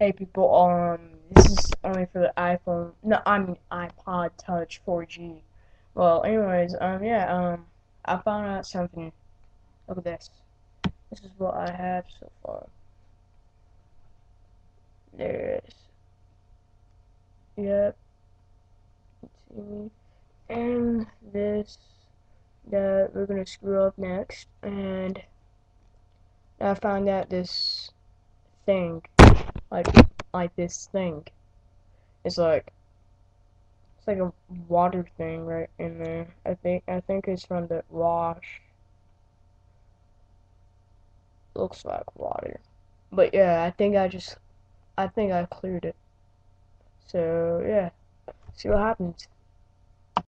Hey people, this is only for the iPhone. No, I mean iPod Touch 4G. Well, anyways, yeah, I found out something. Look at this. This is what I have so far. There's, yep, see, and this that we're gonna screw up next, and I found out this thing, like, like this thing. It's like It's like a water thing right in there. I think it's from the wash. Looks like water. But yeah, I think I cleared it. So yeah, see what happens.